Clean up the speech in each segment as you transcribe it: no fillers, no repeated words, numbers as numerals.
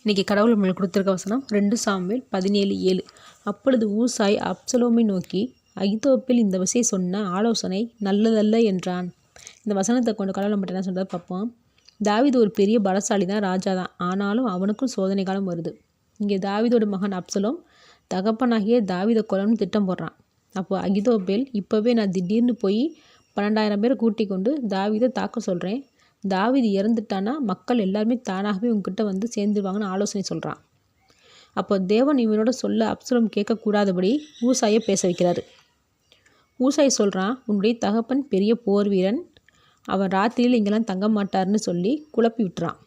இன்றைக்கி கடவுள் நம்மளுக்கு கொடுத்துருக்க வசனம் 2 சாமுவேல் 17:7. அப்பொழுது ஊசாய் அப்சலோமை நோக்கி, அகித்தோப்பேல் இந்த விஷயம் சொன்ன ஆலோசனை நல்லதல்ல என்றான். இந்த வசனத்தை கொண்டு கடவுள் நம்மகிட்ட என்ன சொல்கிறத பார்ப்போம். தாவீது ஒரு பெரிய பலசாலி தான், ராஜா தான். ஆனாலும் அவனுக்கும் சோதனை காலம் வருது. இங்கே தாவீதோட மகன் அப்சலோம் தகப்பனாகிய தாவீதை கொல்லணும்னு திட்டம் போடுறான். அப்போ அகித்தோப்பேல், இப்போவே நான் திடீர்னு போய் 12,000 பேரை கூட்டி கொண்டு தாவீதை தாக்க சொல்கிறேன். தாவீது இறந்துட்டானா மக்கள் எல்லாருமே தானாகவே உங்ககிட்ட வந்து சேர்ந்துருவாங்கன்னு ஆலோசனை சொல்கிறான். அப்போ தேவன் இவனோட சொல்ல அப்சலோம் கேட்கக்கூடாதபடி ஊசாயை பேச வைக்கிறாரு. ஊசாய் சொல்கிறான், உன்னுடைய தகப்பன் பெரிய போர் வீரன், அவன் ராத்திரியில் இங்கெல்லாம் தங்க மாட்டார்னு சொல்லி குழப்பி விட்டுறான்.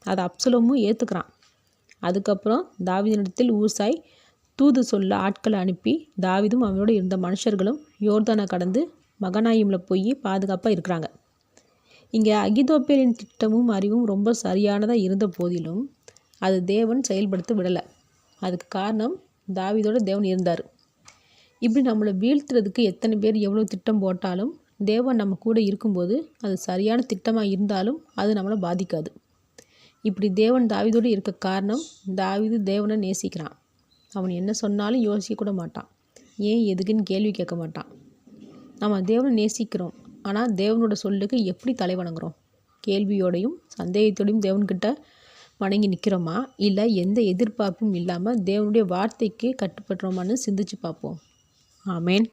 அதை அப்சலோமும் ஏற்றுக்கிறான். அதுக்கப்புறம் தாவீதினிடத்தில் ஊசாய் தூது சொல்ல ஆட்களை அனுப்பி தாவீதும் அவனோட இருந்த மனுஷர்களும் யோர்தானை கடந்து மகனாயிமில் போய் பாதுகாப்பாக இருக்கிறாங்க. இங்கே அகித்தோப்பேலின் திட்டமும் அறிவும் ரொம்ப சரியானதாக இருந்த போதிலும் அது தேவன் செயல்படுத்த விடலை. அதுக்கு காரணம் தாவீதோட தேவன் இருந்தார். இப்படி நம்மளை வீழ்த்துறதுக்கு எத்தனை பேர் எவ்வளோ திட்டம் போட்டாலும் தேவன் நம்ம கூட இருக்கும்போது அது சரியான திட்டமாக இருந்தாலும் அது நம்மளை பாதிக்காது. இப்படி தேவன் தாவீதோடு இருக்க காரணம், தாவீது தேவனை நேசிக்கிறான். அவன் என்ன சொன்னாலும் யோசிக்க கூட மாட்டான். ஏன் எதுக்குன்னு கேள்வி கேட்க மாட்டான். நம்ம தேவனை நேசிக்கிறோம், ஆனால் தேவனோட சொல்லுக்கு எப்படி தலை வணங்குறோம்? கேள்வியோடையும் சந்தேகத்தோடையும் தேவன்கிட்ட வணங்கி நிற்கிறோமா, இல்லை எந்த எதிர்பார்ப்பும் இல்லாமல் தேவனுடைய வார்த்தைக்கு கட்டுப்படுறோமான்னு சிந்திச்சு பார்ப்போம். ஆமேன்.